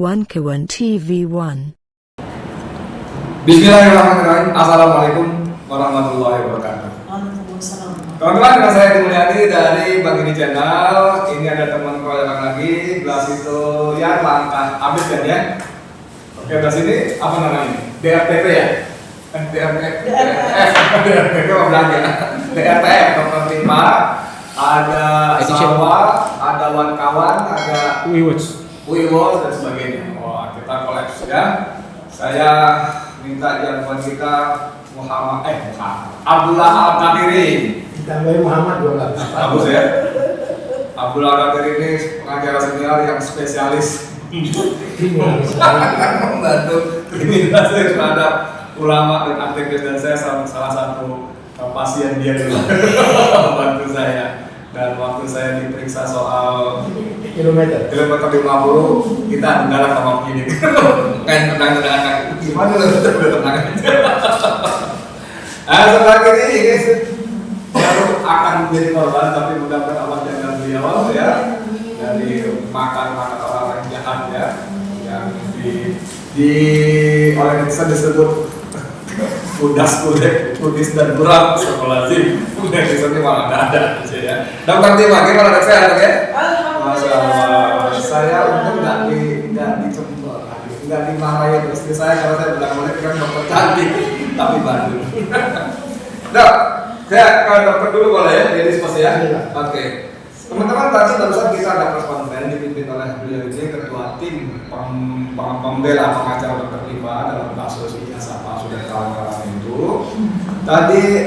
Kawan TV1. Bismillahirrahmanirrahim. Assalamualaikum warahmatullahi wabarakatuh. Waalaikumsalam. Teman-teman, dengan saya Mulyadi dari Bang Ini Channel. Ini ada teman keroyokan lagi. Belas itu ya langkah habis kan ya. Oke, belas ini apa namanya? DRTV ya? DRTF apa belanja? DRTF, Dokter Tima. Ada Sawah, ada Kawan, ada Wiwos dan sebagainya. Wah, kita kolaps ya. Saya minta jagoan kita Abdullah Al-Qadiri. Ditambahin Muhammad 12. Bagus ya. Abdullah Al-Qadiri ini pengacara senior yang spesialis membantu kriminalisasi terhadap ulama dan aktivis, dan saya salah satu pasien dia dulu membantu saya. Dan waktu saya diperiksa soal kilometer 50, kita adalah sama begini kan tenang gimana udah tenang setelah ini baru akan menjadi korban, tapi mudah-mudahan Allah jaga beliau ya dari makan orang yang jahat ya, yang di oleh netizen disebut kudis dan buram sekolah sih. Udah di sini malah nggak ada aja ya. Dokter Tima, gimana dok, sehat dok ya? Alhamdulillah. Saya untung nggak dicembur, nggak dimarahin istri saya karena saya bilang boleh kan dokter cantik tapi baru. Dok, saya ke dokter dulu boleh ya? Jadi seperti ya. Oke. Teman-teman, tadi barusan kita ada press conference dipimpin oleh beliau ini, ketua tim pembela pengacara Dokter Tima dalam kasus ijazah palsu dan kawan-kawan itu. Tadi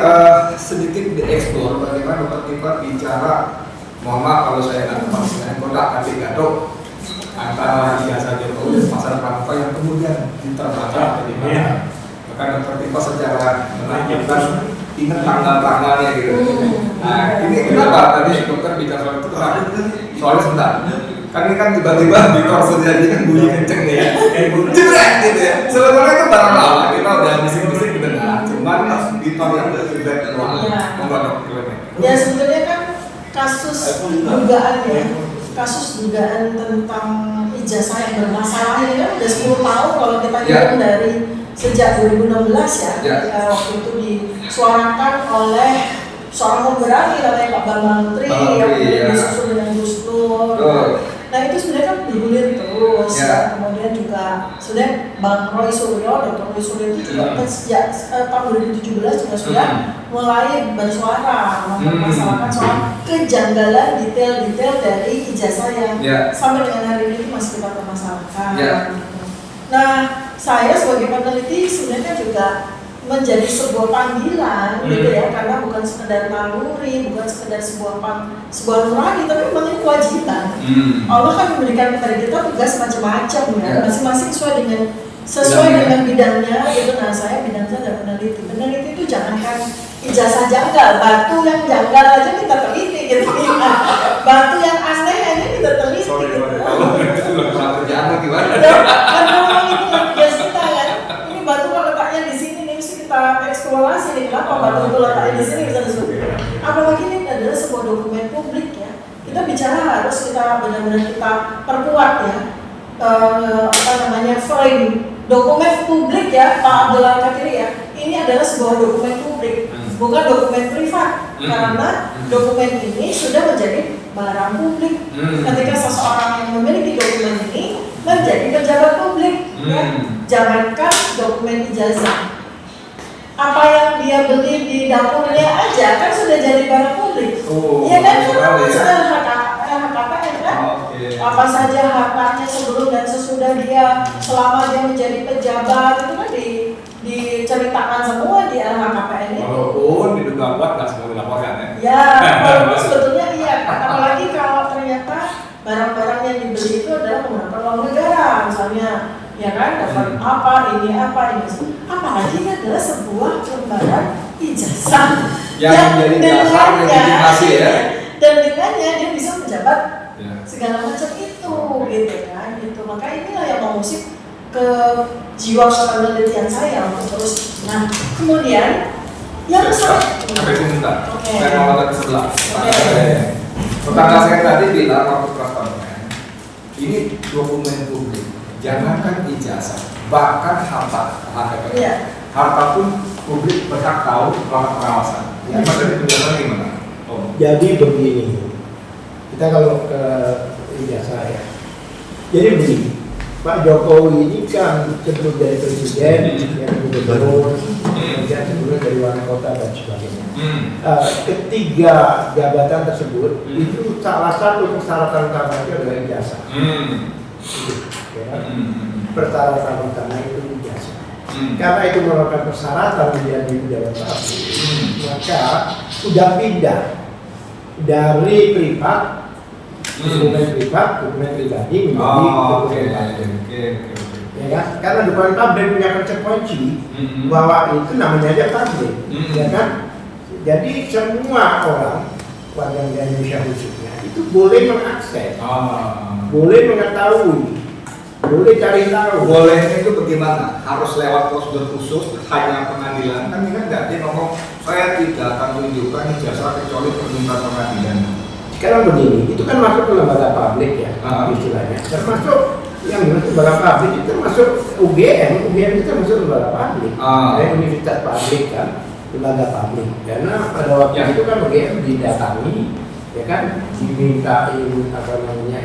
sedikit dieksplor bagaimana Dokter Tima bicara, mohon maaf kalau saya nggak tepat dengan kodak tapi gaduh antara ijazah Jokowi dan Pasar Pramuka yang kemudian diterbaca di mana. Bahkan Dokter Tima secara menanyakan ingat tanggal-tanggalnya gitu. Nah, ini kenapa tadi dokter bicara soal itu terang? Soalnya sebentar, kan ini kan tiba-tiba di torso jadi kan bunyi kenceng nih ya, jebret gitu ya. Sebetulnya itu barang lama, kita udah bising-bising dengar, cuman di tor yang jebret doang. Ya sebetulnya kan kasus dugaan ya, kasus dugaan tentang ijazah yang bermasalah ini kan udah 10 tahun kalau kita hitung dari sejak 2016 ya, waktu itu disuarakan oleh seorang pemberani namanya Pak Bambang Menteri yang kemudian disusul dengan Gus Dur. Nah itu sebenarnya kan bergulir terus. Kemudian juga sebenarnya Bang Roy Suryo, Dr. Roy Suryo itu juga sejak tahun 2017 juga sudah mulai bersuara mempermasalahkan soal kejanggalan detail-detail dari ijazah yang sampai dengan hari ini masih kita permasalahkan. Nah, saya sebagai peneliti sebenarnya juga menjadi sebuah panggilan gitu ya, karena bukan sekedar naluri, bukan sekedar sebuah nurani, tapi memang ini kewajiban. Allah kan memberikan kepada kita tugas macam-macam ya, masing-masing sesuai dengan bidangnya gitu. Nah, saya bidang saya adalah peneliti. Peneliti itu jangankan ijazah janggal, batu yang janggal aja kita teliti gitu. Batu yang aneh aja kita teliti. Kerjaan gimana? Karena memang itu kan tugas kita kan. Ini batu kalau letaknya di sini nih mesti kita eksplorasi nih, kenapa batu itu letaknya di sini bisa disebut. Apalagi ini adalah sebuah dokumen publik ya. Kita bicara harus kita benar-benar kita perkuat ya. Frame dokumen publik ya, Pak Abdullah Al-Qadiri ya. Ini adalah sebuah dokumen publik, bukan dokumen privat. Karena dokumen ini sudah menjadi barang publik. Ketika seseorang yang memiliki dokumen ini menjadi pejabat publik, ya. Jangankan dokumen ijazah, apa yang dia beli di dapurnya aja kan sudah jadi barang publik. Iya kan, soal LHKPN kan, apa saja hartanya sebelum dan sesudah dia, selama dia menjadi pejabat itu kan diceritakan semua di LHKPN ini. Walaupun diduga kuat nggak semua dilaporkan ya. Ya, walaupun sebetulnya iya. Apalagi kalau ternyata barang-barang yang dibeli itu adalah menggunakan uang negara, misalnya, ya kan, dapat apa ini. Apalagi ini adalah sebuah lembaran ijazah yang menjadi dasar legitimasi ya. Dan dengannya dia bisa menjabat segala macam itu, gitu kan, gitu. Maka inilah yang mengusik ke jiwa penelitian saya untuk terus. Nah, kemudian yang sebentar. Saya mau ke sebelah. Tetangga saya tadi bilang waktu press conference, ini dokumen publik. jangankan ijazah, bahkan harta. Iya. Harta pun publik berhak tahu melakukan pengawasan. Ini maksudnya penjelasannya gimana? Oh. Jadi begini, kita kalau ke ijazah ya. Jadi begini, Pak Jokowi ini kan sebelum dari presiden, yang gubernur, kemudian sebelum dari wali kota dan sebagainya. Ketiga jabatan tersebut itu salah satu persyaratan utamanya adalah ijazah. Ya, persyaratan utama itu ijazah. Karena itu merupakan persyaratan menjadi pejabat publik, maka sudah pindah dari privat dokumen pribadi menjadi dokumen publik. Ya kan? Karena dokumen publik punya konsekuensi bahwa itu namanya aja publik, ya kan? Jadi semua orang warga negara Indonesia khususnya itu boleh mengakses, boleh mengetahui, boleh cari tahu. Bolehnya itu bagaimana? Harus lewat prosedur khusus, hanya pengadilan. Kan ini kan nggak dia ngomong saya tidak akan tunjukkan ijazah kecuali permintaan pengadilan. Sekarang begini, itu kan masuk ke lembaga publik ya, istilahnya. Termasuk yang masuk lembaga publik itu masuk UGM itu masuk lembaga publik, universitas publik kan, lembaga publik. Karena pada waktu itu kan UGM didatangi, ya kan, dimintain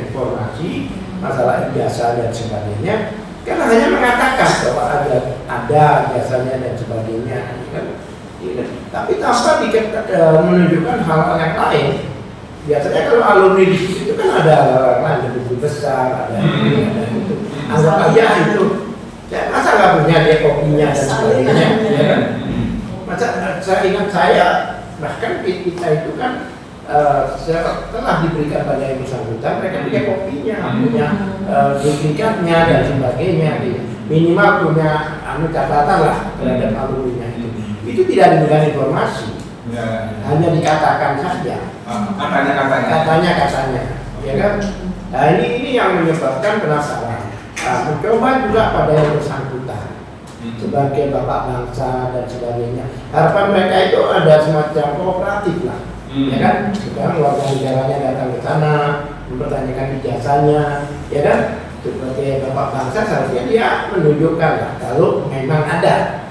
informasi masalah ijazah dan sebagainya. Karena hanya mengatakan bahwa ada jasanya dan sebagainya, kan. Tapi tanpa menunjukkan hal-hal yang lain. Biasanya kalau alumni di situ itu kan ada orang lain, ada buku besar, ada ini, ada itu. Anggap aja itu. Masa nggak punya dia kopinya dan sebagainya, ya kan? Masa saya ingat bahkan kita itu kan setelah diberikan pada yang bersangkutan, mereka punya kopinya, punya duplikatnya dan sebagainya. Minimal punya catatan lah terhadap alumninya itu. Itu tidak diberikan informasi. Hanya dikatakan saja. Katanya, ya kan? Nah ini yang menyebabkan penasaran. Mencoba juga pada yang bersangkutan sebagai bapak bangsa dan sebagainya. Harapan mereka itu ada semacam kooperatif lah, ya kan? Sekarang warga negaranya datang ke sana mempertanyakan ijazahnya, ya kan? Sebagai bapak bangsa seharusnya dia menunjukkan lah kalau memang ada.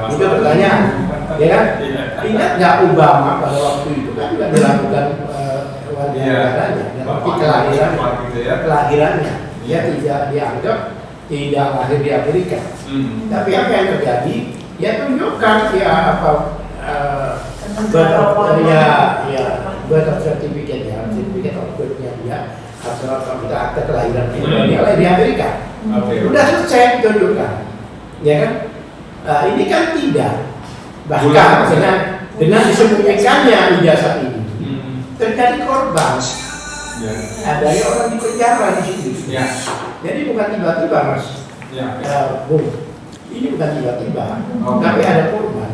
Itu pertanyaan, ya kan? Ingat nggak Obama pada waktu itu kan juga dilakukan warga negaranya, kelahirannya, dia tidak dianggap tidak lahir di Amerika. Tapi apa yang terjadi? Dia tunjukkan birth certificate of birth-nya dia, akte kelahirannya dia lahir di Amerika. Udah selesai ditunjukkan, ya kan? Ini kan tidak, bahkan dengan disembunyikannya ijazah ini terjadi korban. Adanya orang di penjara di sini. Jadi bukan tiba-tiba mas, Bung. Ini bukan tiba-tiba, tapi ada korban.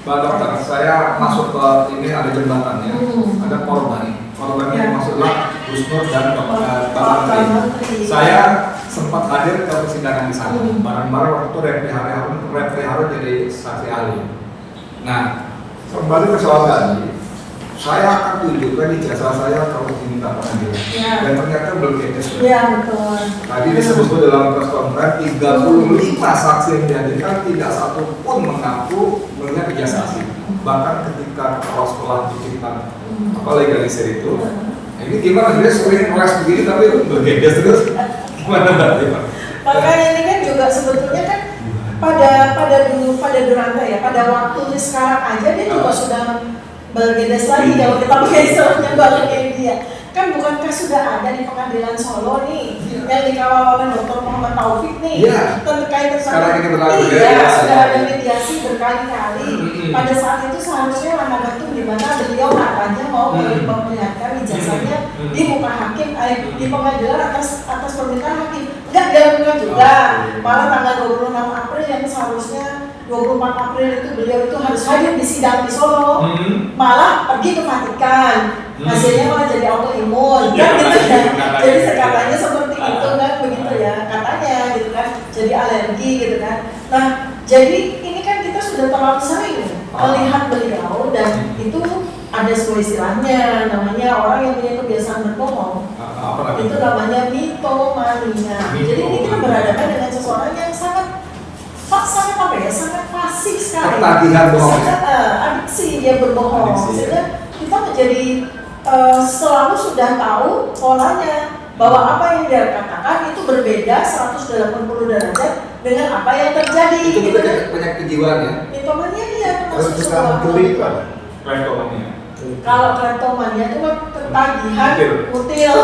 Pak Dokter, saya masuk ke ini ada jembatannya, ada korban. Korbannya maksudnya Gus Nur dan Pak Menteri. Saya sempat hadir ke persidangan di sana. Bareng-bareng waktu itu Refri Harun jadi saksi ahli. Nah, kembali ke soal tadi, saya akan tunjukkan ijazah saya kalau diminta pengadilan. Dan ternyata belum etis. Iya betul. Tadi disebut dalam press conference 35 saksi yang dihadirkan tidak satu pun mengaku melihat ijazah asli. Bahkan ketika kepala sekolah bikinkan legalisir itu, ini gimana dia sering kelas begini tapi bergegas terus. Gimana berarti Pak? Makanya ini kan juga sebetulnya kan pada Duranta ya, pada waktu sekarang aja dia juga sudah bergedes lagi kalau kita pakai istilahnya balik dia. Kan bukankah sudah ada di pengadilan Solo nih yang dikawal oleh Dr. Muhammad Taufik nih terkait sekarang ini berlaku sudah ada mediasi berkali-kali. Pada saat itu seharusnya mana itu di mana beliau katanya mau memperlihatkan ijazahnya di muka hakim, di pengadilan atas permintaan hakim. Enggak dilakukan juga. Malah tanggal 26 April yang seharusnya 24 April itu beliau itu harus hadir di sidang di Solo, malah pergi ke Vatikan. Hasilnya malah jadi autoimun, kan gitu ya. Jadi katanya seperti itu kan, begitu ya, katanya gitu kan, jadi alergi gitu kan. Nah, jadi ini kan kita sudah terlalu sering melihat beliau dan itu ada sebuah istilahnya, namanya orang yang punya kebiasaan berbohong. Itu namanya mito. Mitomania. Jadi ini kita berhadapan dengan seseorang yang sangat apa ya, sangat fasik sekali. Ketagihan bohong. Adiksi dia berbohong. Adiksi, Sehingga kita menjadi selalu sudah tahu polanya bahwa apa yang dia katakan itu berbeda 180 derajat dengan apa yang terjadi. Itu gitu kan? banyak kejiwaan ya. Mitomania dia Terus termasuk kita sebuah mencuri itu apa? Kleptomania. kalau kleptomania itu kan ketagihan mutil.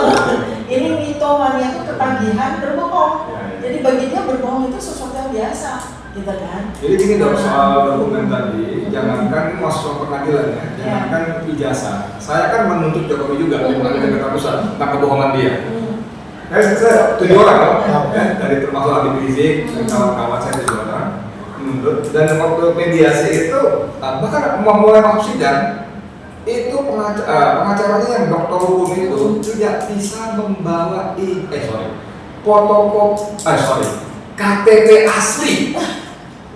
Ini mitomania itu ketagihan berbohong. Ya. Jadi bagi dia berbohong itu sesuatu yang biasa, gitu kan? Jadi gini dok, soal dokumen tadi, jangankan masuk ke pengadilan ya, jangankan ijazah. Saya kan menuntut Jokowi juga di pengadilan Jakarta Pusat tentang kebohongan dia. Saya 7 orang loh, ya, dari termasuk Habib Rizik dan kawan-kawan saya 7 orang menuntut. Dan waktu mediasi itu, bahkan mau mulai masuk sidang, itu pengacaranya yang dokter hukum itu tidak bisa membawa KTP asli.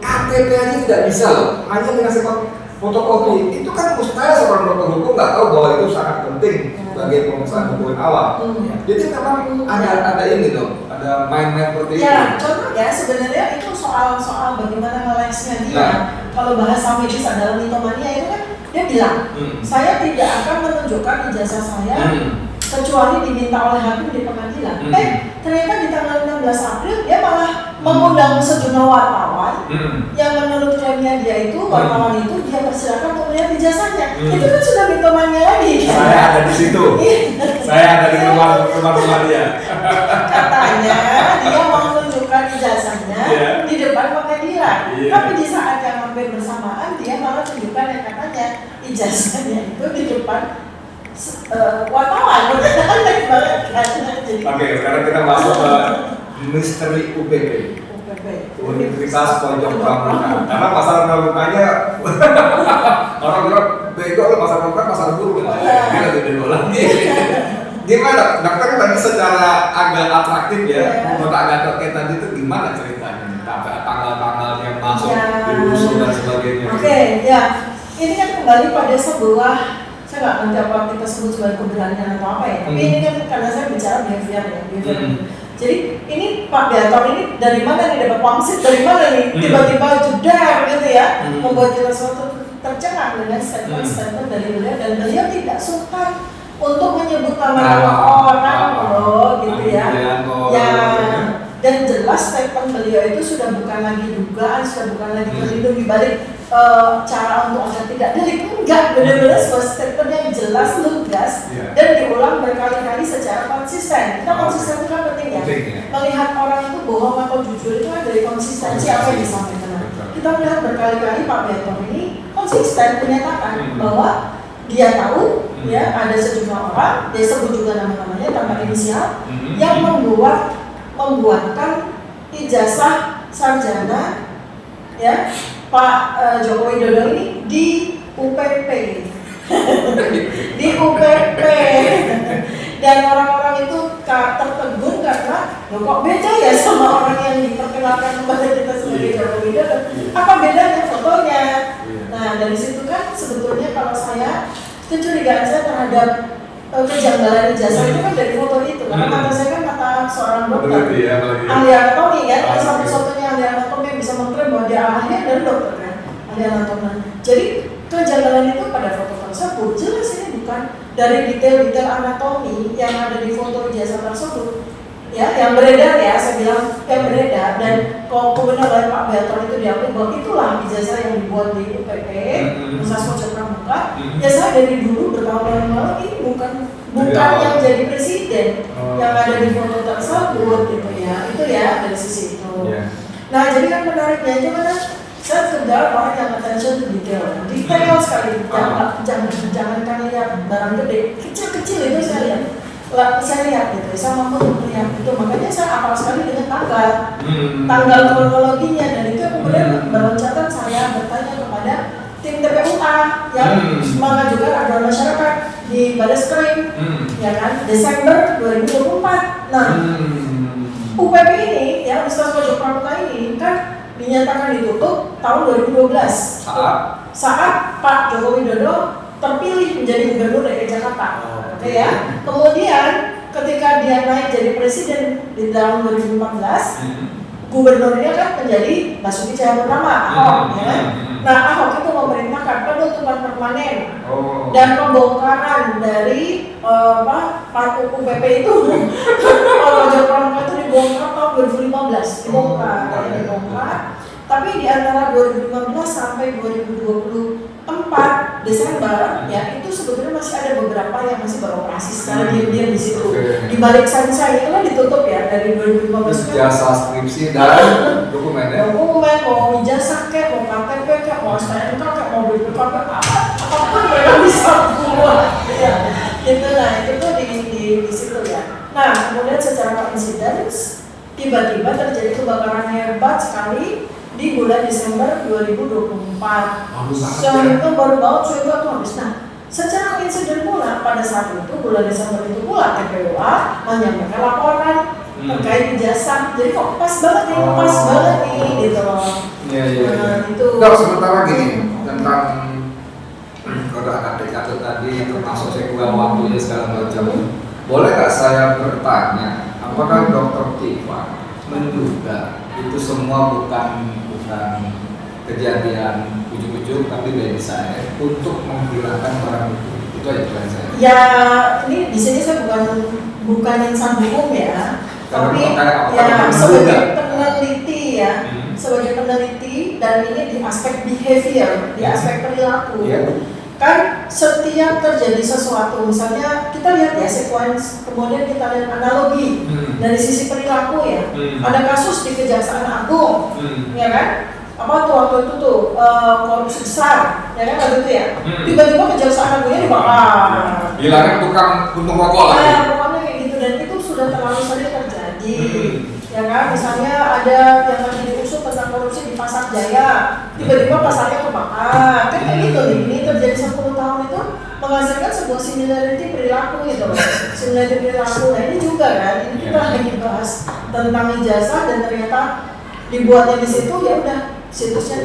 KTP aja tidak bisa loh, hanya dikasih fotokopi. Itu kan mustahil seorang dokter hukum nggak tahu bahwa itu sangat penting sebagai pemeriksaan dokumen awal. Jadi memang ada ini dong, ada main-main seperti itu. Ya, contoh ya sebenarnya itu soal bagaimana ngelesnya dia. Kalau bahasa medis adalah mitomania itu kan dia bilang, saya tidak akan menunjukkan ijazah saya kecuali diminta oleh hakim di pengadilan. Ternyata di tanggal 16 April dia malah mengundang sejumlah wartawan yang menurut klaimnya dia itu wartawan itu dia persilakan untuk melihat ijazahnya. Itu kan sudah mitomania lagi. Saya ada di situ. Saya ada di rumah dia. Katanya dia mau menunjukkan ijazahnya di depan pengadilan. Tapi di saat yang hampir bersamaan dia malah tunjukkan yang katanya ijazahnya itu di depan wartawan. Aneh banget kan. Oke, sekarang kita masuk ke misteri UPP. Universitas Pojok Pramuka. Karena pasar pramukanya orang-orang bego loh, pasar pramuka pasar burung. Dia lagi bego lagi. Gimana? Dokter kan tadi secara agak atraktif ya, menurut agak kayak tadi itu gimana ceritanya? Tanggal-tanggal yang masuk di usul dan sebagainya. Oke, ya. Ini kan kembali pada sebuah, saya nggak ngerti apa kita sebut sebagai keberanian atau apa ya. Tapi ini kan karena saya bicara behavior ya, behavior. Jadi ini Pak Gatot ini dari mana nih dapat pangsit, dari mana nih tiba-tiba jedar gitu ya, membuat kita suatu tercengang dengan statement dari beliau, dan beliau tidak suka untuk menyebut nama orang loh gitu ya. Dan jelas statement beliau itu sudah bukan lagi dugaan, sudah bukan lagi berlindung di balik cara untuk agar tidak delik. Enggak, benar-benar sebuah statement yang jelas, lugas, dan diulang berkali-kali secara konsisten. Kita konsisten itu kan penting ya. Melihat orang itu bohong atau jujur itu kan dari konsistensi apa yang disampaikan. Kita melihat berkali-kali Pak Gatot ini konsisten menyatakan bahwa dia tahu ya ada sejumlah orang, dia sebut juga nama-namanya tanpa inisial, yang membuatkan ijazah sarjana ya Pak Joko Widodo ini di UPP. Di UPP. Dan orang-orang itu tertegun karena kok beda ya sama orang yang diperkenalkan kepada kita sebagai Joko Widodo. Apa bedanya fotonya? Nah dari situ kan sebetulnya kalau saya kecurigaan saya terhadap kejanggalan ijazah itu kan dari foto itu. Karena kata saya kan kata seorang dokter ahli anatomi kan, satu-satunya ahli anatomi yang bisa mengklaim bahwa dia ahli dari dokter kan, ahli anatomi. Jadi kejanggalan itu pada foto tersebut jelas ini bukan dari detail-detail anatomi yang ada di foto ijazah tersebut. Ya, yang beredar ya, saya bilang yang beredar, dan kemudian oleh Pak Gatot itu diakui bahwa itulah ijazah yang dibuat di UPP, Universitas Pojok Pramuka. Ya saya dari dulu bertahun-tahun lalu ini bukan yang jadi presiden yang ada di foto tersebut gitu ya, itu ya dari sisi itu. Nah jadi kan menariknya gimana? Saya sudah orang yang attention to detail sekali. Jangan lihat barang gede, kecil-kecil itu saya lihat gitu, saya mampu melihat itu, makanya saya hafal sekali dengan tanggal kronologinya, dan itu kemudian beroncatan saya bertanya kepada tim TPUA yang mengajukan aduan masyarakat di Baris Krim, ya kan, Desember 2024. Nah, UPP ini, ya Universitas Pojok Pramuka ini kan dinyatakan ditutup tahun 2012 saat Pak Joko Widodo terpilih menjadi gubernur DKI Jakarta. Ya. Kemudian ketika ketika dia naik jadi presiden di tahun 2014, gubernurnya kan menjadi Basuki Cahayapurnama, Ahok, ya kan? Nah, Ahok itu memerintahkan penutupan permanen dan pembongkaran dari UPP itu, Pojok Pramuka itu dibongkar tahun 2015, dibongkar. Tapi di antara 2015 sampai 2024 Desember, ya itu sebetulnya masih ada beberapa yang masih beroperasi secara diam-diam di situ. Di balik sunshine itu kan ditutup ya dari 2015. Jasa skripsi dan dokumennya. Dokumen, mau ijazah kek, mau KTP kek, mau STNK kek, mau BPKB, apapun mereka bisa buat. Ya, itu itu tuh di situ ya. Nah, kemudian secara insidens tiba-tiba terjadi kebakaran hebat sekali di bulan Desember 2024. Soal itu baru banget coba tuh habis. Nah, secara insiden pula pada saat itu bulan Desember itu pula TPUA menyampaikan laporan terkait ijazah. Jadi kok pas banget nih, gitu loh. Iya. Itu. Dok, sementara gini tentang kode KTK tadi termasuk sekular waktunya segala macam. Boleh nggak saya bertanya, apakah Dr. Tifa menduga itu semua bukan kejadian ujuk-ujuk tapi dari saya untuk menghilangkan barang bukti? Itu aja tujuan saya. Ya, ini di sini saya bukan insan hukum ya, tapi ya sebagai peneliti ya, sebagai peneliti dan ini di aspek behavior, di aspek perilaku. Kan setiap terjadi sesuatu, misalnya kita lihat ya sequence, kemudian kita lihat analogi dari sisi perilaku ya. Ada kasus di Kejaksaan Agung, ya kan? Apa tuh waktu itu tuh korupsi besar, ya kan waktu itu ya. Tiba-tiba Kejaksaan Agungnya dibakar. Bilangnya tukang untung rokok lah. Nah, pokoknya kayak gitu dan itu sudah terlalu sering terjadi. Ya kan, misalnya ada yang lagi diusut tentang korupsi di Pasar Jaya, tiba-tiba pasarnya kebakar, kan kayak gitu nih. Ini terjadi 10 tahun itu menghasilkan sebuah similarity perilaku gitu loh. Similarity perilaku, nah ini juga kan, ini kita lagi bahas tentang ijazah dan ternyata dibuatnya di situ, ya udah situsnya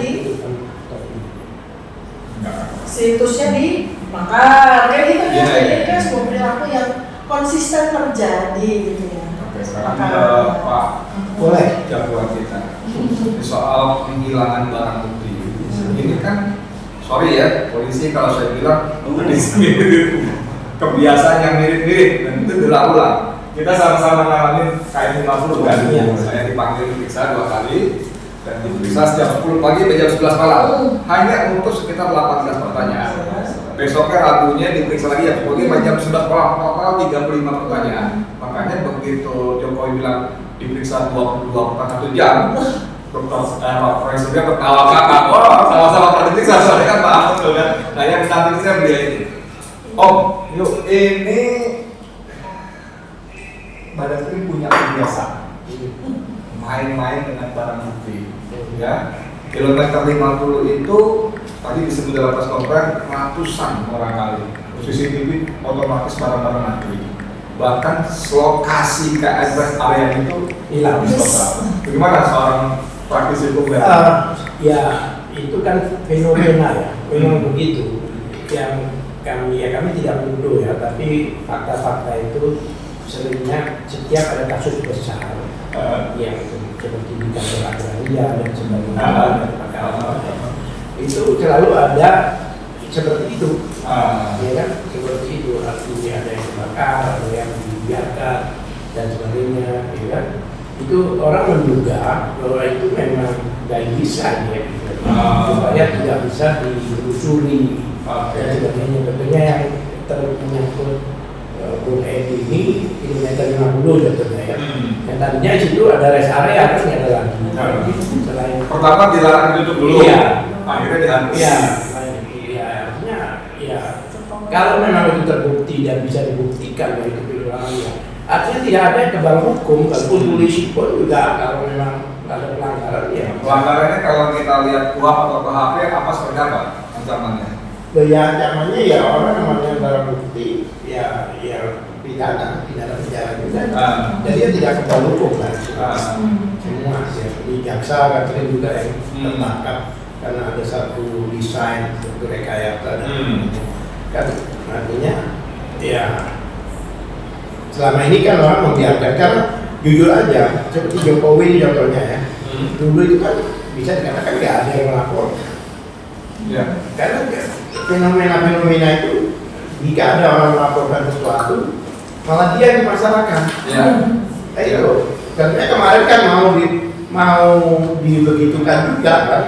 dibakar, kayak gitu kan. Jadi kan sebuah perilaku yang konsisten terjadi gitu ya. Sekarang Pak boleh jagoan kita soal penghilangan barang bukti. Ini kan, sorry ya, polisi kalau saya bilang kebiasaan yang mirip-mirip dan itu berulang. Kita sama-sama ngalamin kayak 50 kan. Saya dipanggil periksa 2 kali dan diperiksa setiap 10 pagi sampai jam 11 malam. Hanya untuk sekitar 18 pertanyaan. Besoknya Rabunya diperiksa lagi jam 10 pagi jam 11 malam, total 35 pertanyaan. Makanya begitu Jokowi bilang diperiksa 22 jam, Presiden ketawa kakak, sama-sama pada diperiksa, soalnya kan Pak Ahmad tuh kan. Nah yang saat ini saya beli ini, Om, yuk ini Badan Krim punya kebiasaan main-main dengan barang bukti, ya. Kilometer 50 itu tadi disebut dalam press conference ratusan orang kali. CCTV otomatis barang-barang antri. Bahkan lokasi ke address area itu hilang total. Bagaimana seorang praktisi hukum? Ya itu kan fenomena ya, memang begitu. Yang kami tidak menuduh ya, tapi fakta-fakta itu seringnya setiap ada kasus besar yang seperti di kantor agraria dan sebagainya, itu selalu ada seperti itu, ya kan, seperti itu. Artinya ada yang terbakar, ada yang dibiarkan dan sebagainya, ya kan. Itu orang menduga bahwa itu memang dari bisa ya, supaya tidak bisa ditelusuri dan sebagainya. Tentunya yang menyangkut Bung Edi ini kilometer 50 jatuhnya ya. Yang tadinya situ ada rest area terus nggak ada lagi. Selain pertama dilarang ditutup dulu. Iya. Akhirnya dihapus. Iya. Iya. Artinya ya kalau memang itu terbukti dan bisa dibuktikan dari kecurangan ya. Artinya tidak ada kebal hukum. Walaupun polisi pun juga kalau memang ada pelanggaran ya. Pelanggarannya kalau kita lihat KUHP atau KHP apa seperti apa ancamannya? Ya ancamannya ya orang namanya barang bukti ya pidana penjara juga. Jadi ya tidak kebal hukum kan. Semua ya di jaksa kan juga yang tertangkap karena ada satu desain untuk rekayasa dan kan artinya ya selama ini kan orang membiarkan, karena jujur aja seperti Jokowi ini contohnya ya, dulu itu kan bisa dikatakan nggak ada yang melapor, karena fenomena itu jika ada orang melaporkan sesuatu malah dia dimasalahkan. Itu contohnya kemarin kan mau dibegitukan juga kan,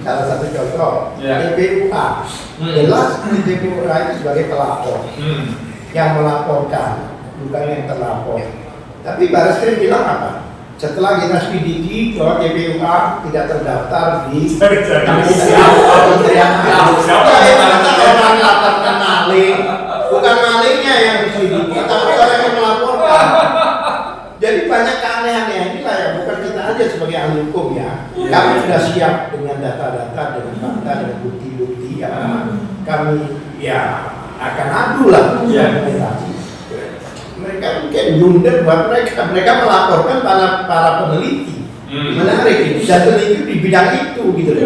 salah satu contoh TPUA, jelas TPUA itu sebagai pelapor, yang melaporkan bukan yang terlapor. Tapi Barreskrim bilang apa? Setelah kita selidiki bahwa TPUA tidak terdaftar di Kementerian orang melaporkan maling, bukan malingnya yang diselidiki, tapi orang yang melaporkan. Jadi banyak keanehan inilah ya, bukan kita aja sebagai ahli hukum ya. Kami sudah siap dengan data-data, dengan fakta, dengan bukti-bukti yang kami ya akan adu lah argumentasi. Mereka mungkin blunder buat mereka melaporkan para peneliti. Menarik itu, dan peneliti di bidang itu gitu loh.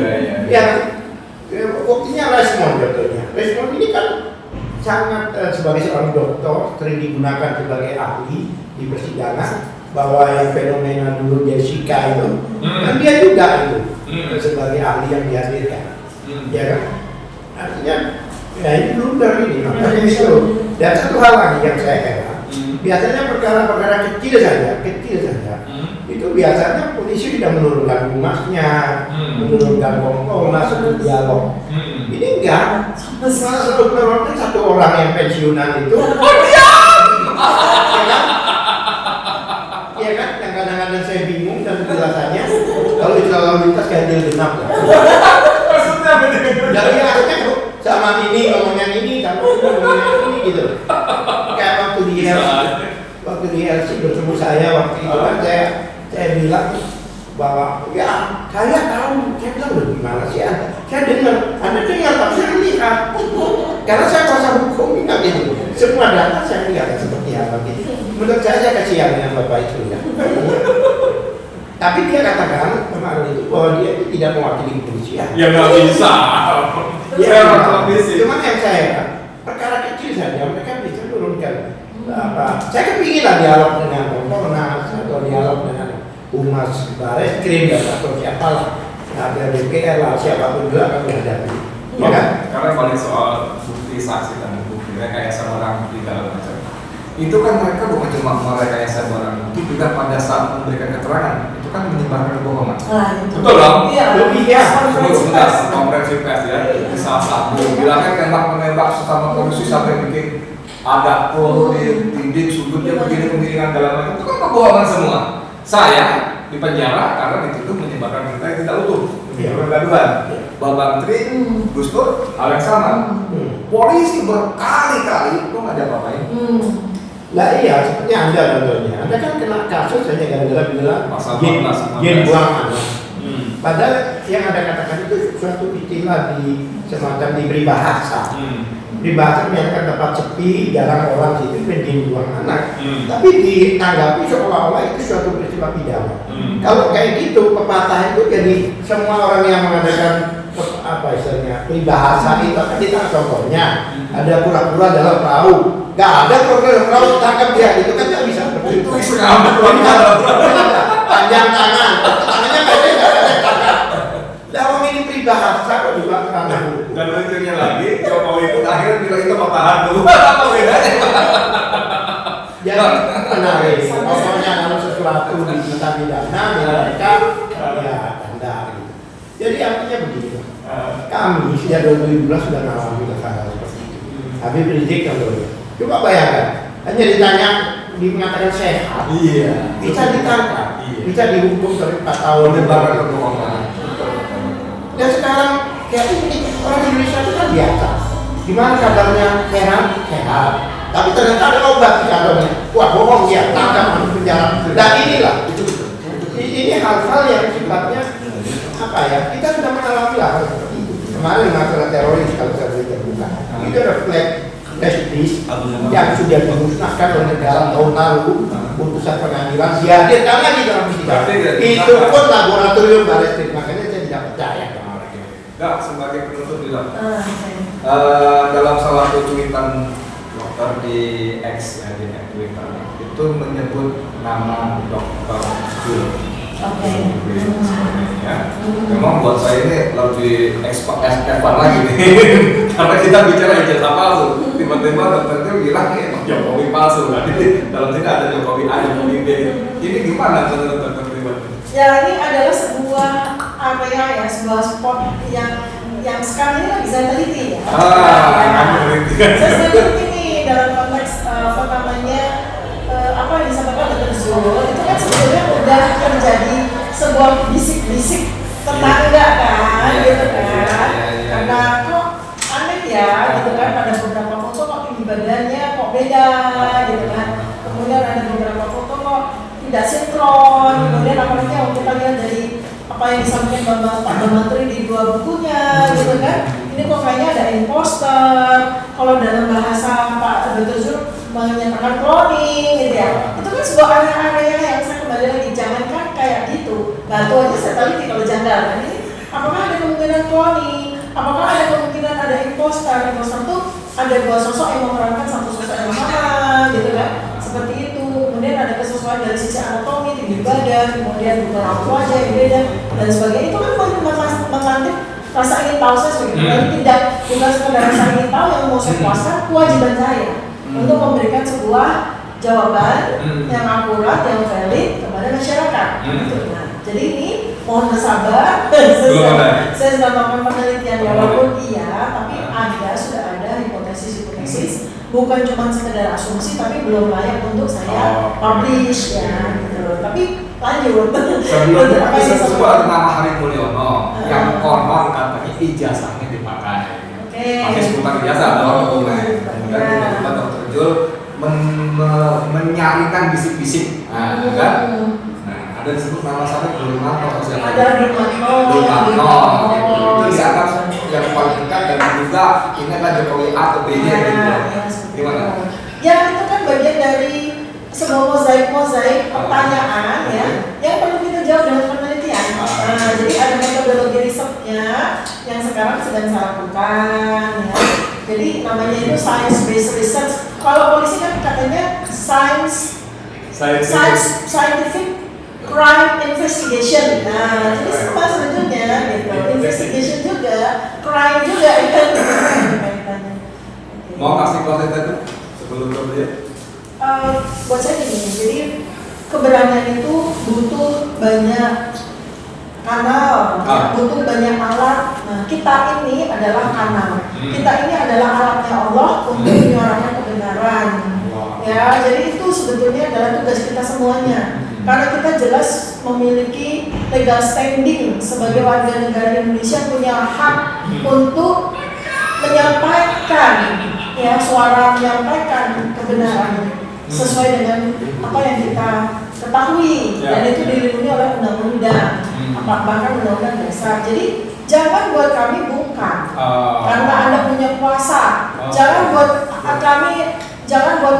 Buktinya Resmond contohnya. Resmond ini kan sangat sebagai seorang dokter sering digunakan sebagai ahli di persidangan, bahwa yang fenomena dulu Jessica itu kan dia juga itu sebagai ahli yang dihadirkan, ya kan? Artinya ya ini blunder ini, makanya itu. Dan satu hal lagi yang saya heran, biasanya perkara-perkara kecil saja itu biasanya polisi tidak menurunkan humasnya, menurunkan Kompolnas untuk dialog. Ini enggak, salah satu orang yang pensiunan itu, ya kan, yang kadang-kadang saya bingung dan penjelasannya kalau di lalu lintas ganjil genap ya. Jadi harusnya sama ini ngomongnya ini, sama ini ngomongnya ini gitu. Kayak waktu di LC bertemu saya waktu itu kan saya bilang bahwa ya saya tahu, saya bilang loh gimana sih Anda? Saya dengar tapi saya lihat, karena saya kuasa hukum gitu. Semua data saya lihat seperti apa gitu. Menurut saya kasihan dengan Bapak itu ya. Tapi dia katakan kemarin itu bahwa dia itu tidak mewakili kepolisian. Ya nggak bisa. Cuman yang saya perkara kecil saja mereka bisa turunkan. Saya kepingin lah dialog dengan Kompolnas atau dialog dengan Humas Barreskrim atau siapalah, ada DPR lah, siapapun juga kami hadapi. Ya kan? Karena balik soal bukti saksi dan bukti rekayasa barang bukti dalam macam itu kan mereka bukan cuma merekayasa barang bukti, juga pada saat memberikan keterangan itu kan menyebarkan kebohongan. Betul dong? Iya. Sebentar, konferensi pers ya, salah satu bilangnya tembak-menembak sesama polisi sampai bikin ada peluru di sudutnya begini-begini dalam macam itu kan kebohongan semua. Saya di penjara karena dituduh menyebarkan berita yang tidak utuh, kegaduhan. Bapak Menteri, Gus Dur, hal yang sama. Polisi berkali-kali itu nggak ada apa-apain. Lah iya, seperti Anda contohnya. Anda kan kena kasus hanya gara-gara bilang gen buang anak. Padahal yang Anda katakan itu suatu istilah di semacam diberi bahasa. Di bahasa menyatakan tempat sepi, jarang orang situ gen buang anak. Tapi ditanggapi seolah-olah itu suatu peristiwa pidana. Kalau kayak gitu, pepatah itu jadi semua orang yang mengadakan apa istilahnya peribahasa itu akan ditangkap. Contohnya ada pura-pura dalam perahu, nggak ada pura-pura dalam perahu, tangkap dia, itu kan nggak bisa seperti itu. Panjang tangan, tangannya pendek nggak ada tangkap. Dalam ini peribahasa kok juga karena dan lucunya lagi Jokowi itu akhirnya bilang itu patahan dulu. Apa bedanya? jadi menarik. Pokoknya kalau sesuatu diminta pidana, mereka ya tanda gitu. Jadi artinya begini. Kami sejak 2012 sudah mengalami hal seperti itu. Habib Rizik contohnya. Coba bayangkan, hanya ditanya, mengatakan sehat, bisa ditangkap, bisa dihukum sampai 4 tahun. Dan sekarang kayak ini orang Indonesia itu kan biasa. Gimana kabarnya sehat, tapi ternyata ada obat di kantongnya. Wah bohong ya, tangkap masuk penjara. Dan inilah, ini hal-hal yang sifatnya apa ya? Kita sudah mengalami lah seperti itu. Kemarin masalah teroris kalau saya terbuka, itu ada flag list yang sudah dimusnahkan oleh negara tahun lalu, putusan pengadilan dihadirkan lagi dalam persidangan. Itu pun laboratorium Barreskrim, makanya saya tidak percaya. Enggak, sebagai penutup bilang dalam salah satu cuitan dokter di X ya, di Twitter itu menyebut nama Dr. Jul. Oke. Ya. Memang buat saya ini lebih expert lagi nih. Karena kita bicara ijazah palsu, tiba-tiba dokter itu bilang Jokowi palsu kan. Dalam sini ada Jokowi A, Jokowi B. Ini gimana menurut dokter pribadi? Ya, ini adalah sebuah area ya, sebuah spot yang sekarang ini lagi saya teliti ya. Kamu teliti. Saya sedang teliti nih dalam konteks apa yang disampaikan Dr. Zul itu kan sebetulnya udah terjadi sebuah bisik-bisik tetangga kan, gitu kan. Karena kok aneh ya, gitu kan. Pada beberapa foto kok tinggi badannya kok beda, gitu kan. Kemudian ada beberapa foto kok tidak sinkron. Kemudian apalagi yang kita lihat dari apa yang disampaikan Pak Menteri di 2 bukunya, gitu kan. Ini kok kayaknya ada imposter. Kalau dalam bahasa Pak Dr. Zul menyatakan cloning, gitu ya. Itu kan sebuah area-area yang saya kembali lagi, jangankan kayak gitu. Batu aja saya teliti kalau janggal. Nah, ini apakah ada kemungkinan cloning? Apakah ada kemungkinan ada imposter? Imposter itu ada 2 sosok yang memerankan satu sosok yang sama, gitu kan? Seperti itu. Kemudian ada kesesuaian dari sisi anatomi, tinggi badan, kemudian beberapa wajah yang beda dan sebagainya. Itu kan mengantik rasa ingin tahu saya sebagai bukan sekedar rasa ingin tahu yang mau saya puaskan, kewajiban saya untuk memberikan sebuah jawaban yang akurat, yang valid kepada masyarakat. Nah, jadi ini mohon bersabar. Saya sedang melakukan penelitian walaupun tapi sudah ada hipotesis, bukan cuma sekedar asumsi, tapi belum layak untuk saya publish ya, gitu. Tapi lanjut. Sebelumnya tapi sesuatu nama Hari Mulyono yang konon katanya ijazahnya dipakai. Pakai sebutan ijazah dong dokumen. Kemudian tiba-tiba Dr. Jul menyaringkan bisik-bisik, kan? Nah, ada disebut nama saya Dulmanto. Ada Dulmanto. Itu dianggap yang paling dekat dan juga ini adalah Jokowi A atau B nya gitu. Gimana? Ya itu kan bagian dari sebuah mozaik pertanyaan ya, yang perlu kita jawab dengan penelitian. Jadi ada metodologi risetnya yang sekarang sedang saya lakukan ya. Jadi namanya itu science based research. Kalau polisi kan katanya scientific crime investigation. Nah, jadi sama sebetulnya gitu. Investigation juga, crime juga itu kaitannya. Mau kasih kualitas itu sebelum kerja? Buat saya gini, jadi keberanian itu butuh banyak kanal, butuh banyak alat. Nah, kita ini adalah kanal. Kita ini adalah alatnya Allah untuk menyuarakan kebenaran. Ya, jadi itu sebetulnya adalah tugas kita semuanya. Karena kita jelas memiliki legal standing sebagai warga negara Indonesia, punya hak untuk menyampaikan ya, suara menyampaikan kebenaran sesuai dengan apa yang kita ketahui, dan itu dilindungi oleh undang-undang, bahkan undang-undang dasar. Jadi jangan buat kami bungkam karena Anda punya kuasa. Jangan buat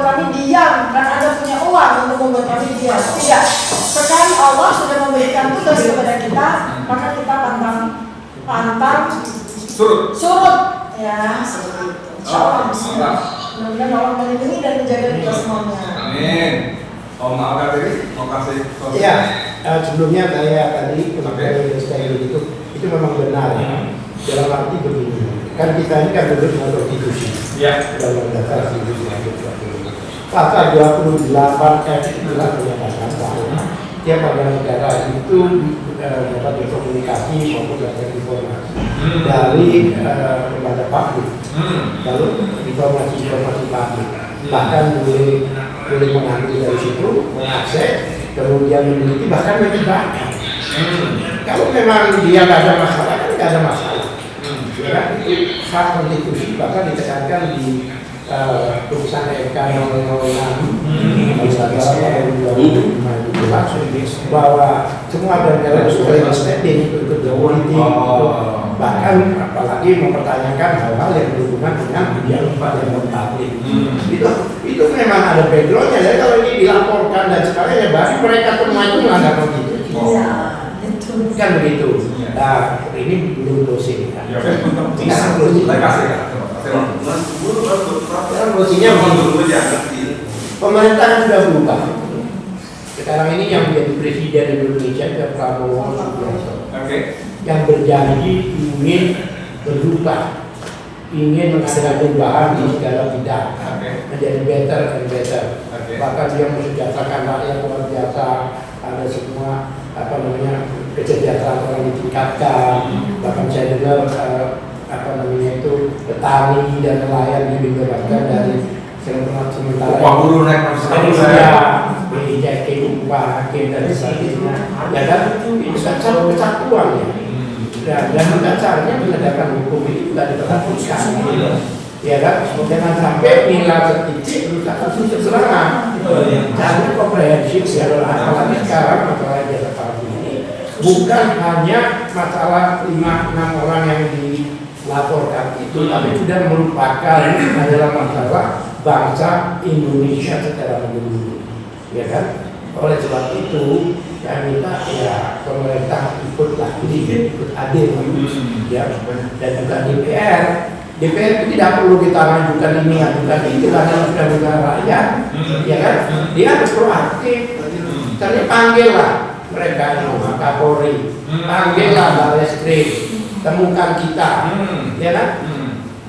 kami diam karena Anda punya uang untuk membuat kami diam. Tidak. Sekali Allah sudah memberikan tugas kepada kita, maka kita pantang surut. Ya, seperti itu. Mudah-mudahan Allah melindungi dan menjaga kita semuanya. Amin. Om Alga tadi mau kasih. Iya, sebelumnya saya tadi sekali itu memang benar ya. Dalam arti begini, kan kita ini kan duduk dengan konstitusi. Ya. Dalam dasar konstitusi pasal 28 F itulah menyatakan bahwa tiap warga negara itu dapat berkomunikasi maupun dapat informasi dari lembaga publik, lalu informasi publik, bahkan boleh mengambil dari situ, mengakses, kemudian meneliti, bahkan menyebarkan. Kalau memang dia nggak ada masalah, kan nggak ada masalah. Ya, itu hak konstitusi, bahkan ditekankan di putusan MK nomor 6 bahwa semua negara itu legal standing untuk politik, bahkan apalagi mempertanyakan hal-hal yang berhubungan dengan dialog yang publik. Itu memang ada backgroundnya. Jadi kalau ini dilaporkan dan sebagainya, berarti mereka semua itu melanggar konstitusi. Kan begitu. Nah, ini belum closing. Tidak closing. Terima kasih. Closingnya dulu aja. Pemerintahan sudah berubah. Sekarang ini yang menjadi presiden Indonesia adalah Prabowo Subianto. Yang berjanji ingin berubah, ingin mengadakan perubahan di segala bidang, menjadi better and better. Bahkan dia mensejahterakan rakyat luar biasa, ada semua kesejahteraan orang ditingkatkan. Bahkan saya dengar petani dan nelayan dibebaskan dari sementara BIJK upah hakim dan sebagainya. Ya kan itu kan satu kesatuan ya. Dan dasarnya penegakan hukum itu sudah diperhatikan. Ya kan, jangan sampai nilai setitik rusak kasus serangan. Jangan komprehensif ya. Apalagi sekarang masalah jasa parkir ini bukan hanya masalah 5-6 orang yang dilaporkan itu, tapi sudah merupakan adalah masalah bangsa Indonesia secara menyeluruh. Ya kan? Oleh sebab itu saya minta ya pemerintah ikutlah ikut adil ya, dan juga DPR itu tidak perlu kita ajukan ini ajukan itu karena sudah bukan rakyat, ya kan? Dia harus proaktif. Misalnya panggillah mereka yang Kapolri, panggillah Barreskrim, temukan kita, ya kan?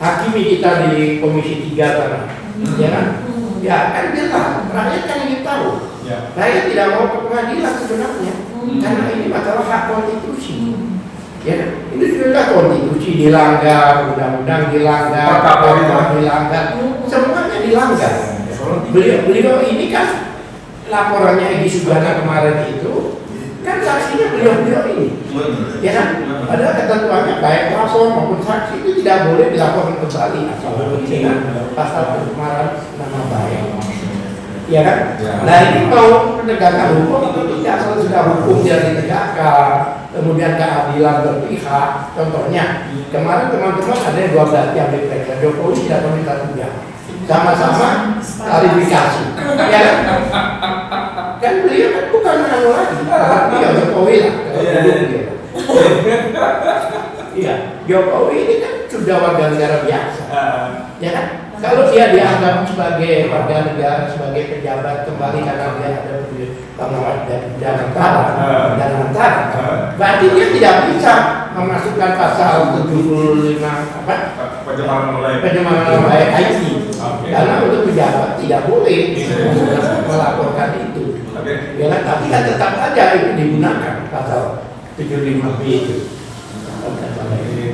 Hakimi kita di Komisi 3 sana, ya kan? Ya kan jelas, rakyat kan ingin tahu. Rakyat tidak mau ke pengadilan sebenarnya, karena ini masalah hak konstitusi. Ya, ini sudah konstitusi dilanggar, undang-undang dilanggar, peraturan dilanggar, semuanya dilanggar. Beliau ini kan laporannya Egy Sujana kemarin itu kan saksinya beliau ini. Ya kan? Padahal ketentuannya baik lapor maupun saksi itu tidak boleh dilaporkan kembali asal dengan pasal pencemaran nama baik. Ya kan? Nah ini mau penegakan hukum itu tidak selalu sudah hukum yang ditegakkan, kemudian keadilan berpihak. Contohnya kemarin teman-teman ada yang 12 yang diperiksa, Jokowi tidak meminta tunjangan, sama-sama klarifikasi. Ya kan beliau kan bukan anu lagi, beliau Jokowi lah. Iya, Jokowi ini kan sudah warga negara biasa. Ya kan? Kalau dia dianggap sebagai warga negara, sebagai pejabat kembali karena dia ada pengawas dan antara, berarti dia tidak bisa memasukkan pasal 75 pencemaran nama baik IT, karena untuk pejabat tidak boleh melaporkan itu. Ya kan? Tapi kan tetap aja itu digunakan pasal 75B itu.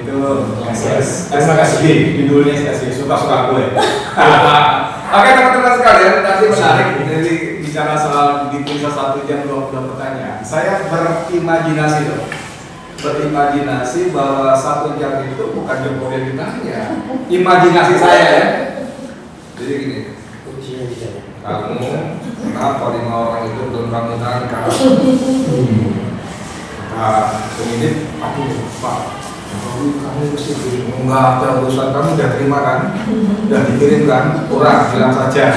Terima kasih judulnya suka-suka gue. Oke teman-teman sekalian, nanti menarik jadi bicara soal di bisa 1 jam 20 pertanyaan. Saya berimajinasi loh, bahwa 1 jam itu bukan Jokowi yang ditanya. Imajinasi saya ya. Jadi gini, kamu kenapa 5 orang itu belum kamu tangkap? Penyidik, aku Pak, kamu mesti enggak ada urusan, kamu udah terima kan? Udah dikirimkan? Kurang, bilang saja.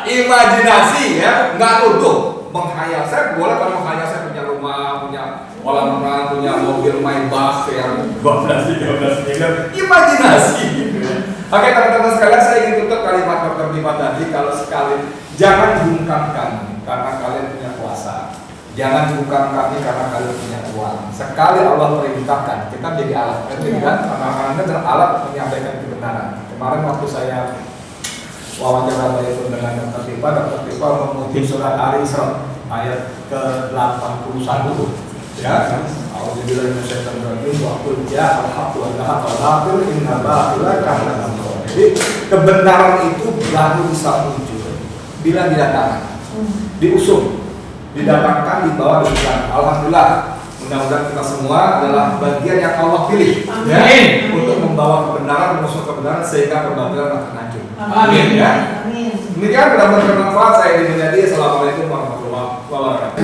Imajinasi ya, nggak tutup. Menghayal, saya boleh kalau menghayal saya punya rumah, punya kolam renang, punya mobil Maybach yang 12-13 miliar. Imajinasi gitu ya. Oke teman-teman sekalian, saya ingin tutup kalimat Dr. Bima tadi, kalau sekali jangan bungkam kami karena kalian punya kuasa. Jangan bungkam kami karena kalian punya uang. Sekali Allah perintahkan, kita menjadi alat. Kan? Karena adalah alat menyampaikan kebenaran. Kemarin waktu saya wawancara telepon dengan Dr. Tipa memuji surat Al-Isra ayat ke-81. Ya, Alhamdulillah Musyaitan Rajim waktu ja'al-haqq wal-batil inna batila kana zahuqa. Jadi kebenaran itu baru bisa muncul bila didatangkan, diusung, didatangkan, dibawa dengan alhamdulillah. Mudah-mudahan kita semua adalah bagian yang Allah pilih ya, untuk membawa kebenaran, mengusung kebenaran sehingga kebatilan akan hancur. Amin ya. Demikian mudah-mudahan bermanfaat. Saya Edi Mulyadi. Assalamualaikum warahmatullahi wabarakatuh.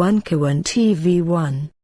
1K1 TV1